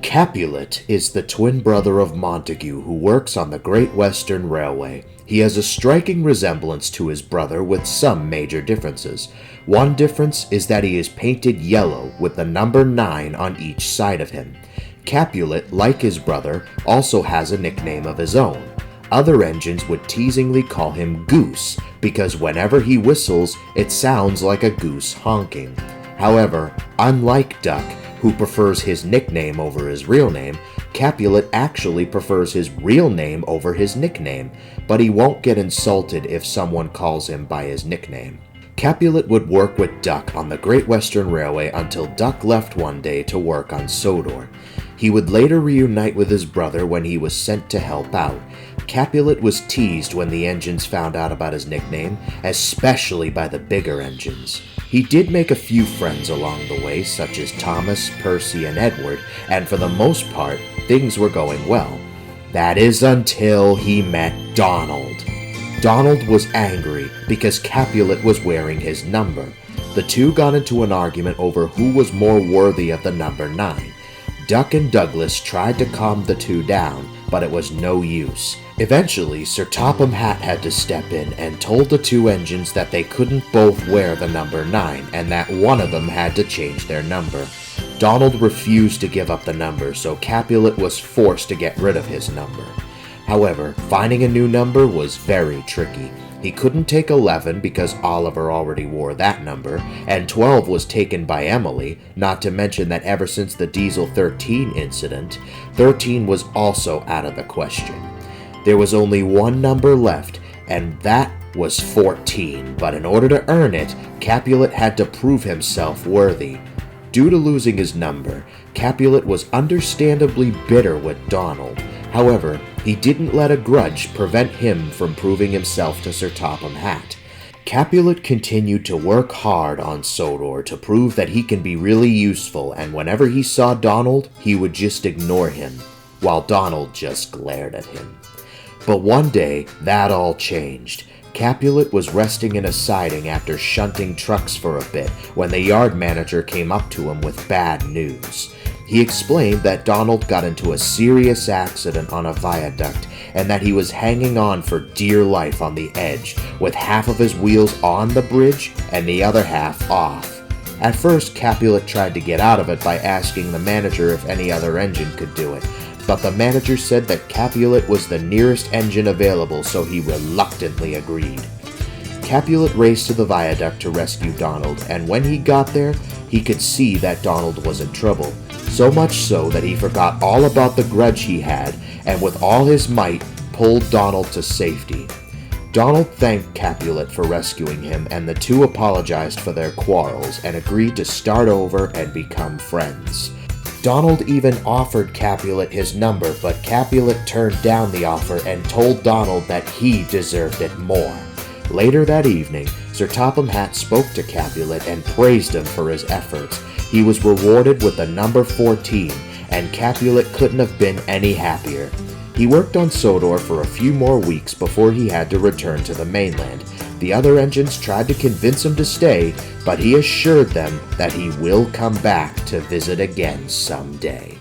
Capulet is the twin brother of Montague who works on the Great Western Railway. He has a striking resemblance to his brother with some major differences. One difference is that he is painted yellow with the number 9 on each side of him. Capulet, like his brother, also has a nickname of his own. Other engines would teasingly call him Goose because whenever he whistles, it sounds like a goose honking. However, unlike Duck, who prefers his nickname over his real name, Capulet actually prefers his real name over his nickname, but he won't get insulted if someone calls him by his nickname. Capulet would work with Duck on the Great Western Railway until Duck left one day to work on Sodor. He would later reunite with his brother when he was sent to help out. Capulet was teased when the engines found out about his nickname, especially by the bigger engines. He did make a few friends along the way, such as Thomas, Percy, and Edward, and for the most part, things were going well. That is until he met Donald. Donald was angry because Capulet was wearing his number. The two got into an argument over who was more worthy of the number 9. Duck and Douglas tried to calm the two down, but it was no use. Eventually, Sir Topham Hatt had to step in and told the two engines that they couldn't both wear the number 9 and that one of them had to change their number. Donald refused to give up the number, so Capulet was forced to get rid of his number. However, finding a new number was very tricky. He couldn't take 11 because Oliver already wore that number, and 12 was taken by Emily, not to mention that ever since the Diesel 13 incident, 13 was also out of the question. There was only one number left, and that was 14, but in order to earn it, Capulet had to prove himself worthy. Due to losing his number, Capulet was understandably bitter with Donald. However, he didn't let a grudge prevent him from proving himself to Sir Topham Hatt. Capulet continued to work hard on Sodor to prove that he can be really useful, and whenever he saw Donald, he would just ignore him, while Donald just glared at him. But one day, that all changed. Capulet was resting in a siding after shunting trucks for a bit when the yard manager came up to him with bad news. He explained that Donald got into a serious accident on a viaduct and that he was hanging on for dear life on the edge, with half of his wheels on the bridge and the other half off. At first, Capulet tried to get out of it by asking the manager if any other engine could do it, but the manager said that Capulet was the nearest engine available, so he reluctantly agreed. Capulet raced to the viaduct to rescue Donald, and when he got there, he could see that Donald was in trouble, so much so that he forgot all about the grudge he had, and with all his might, pulled Donald to safety. Donald thanked Capulet for rescuing him, and the two apologized for their quarrels and agreed to start over and become friends. Donald even offered Capulet his number, but Capulet turned down the offer and told Donald that he deserved it more. Later that evening, Sir Topham Hatt spoke to Capulet and praised him for his efforts. He was rewarded with the number 14, and Capulet couldn't have been any happier. He worked on Sodor for a few more weeks before he had to return to the mainland. The other engines tried to convince him to stay, but he assured them that he will come back to visit again someday.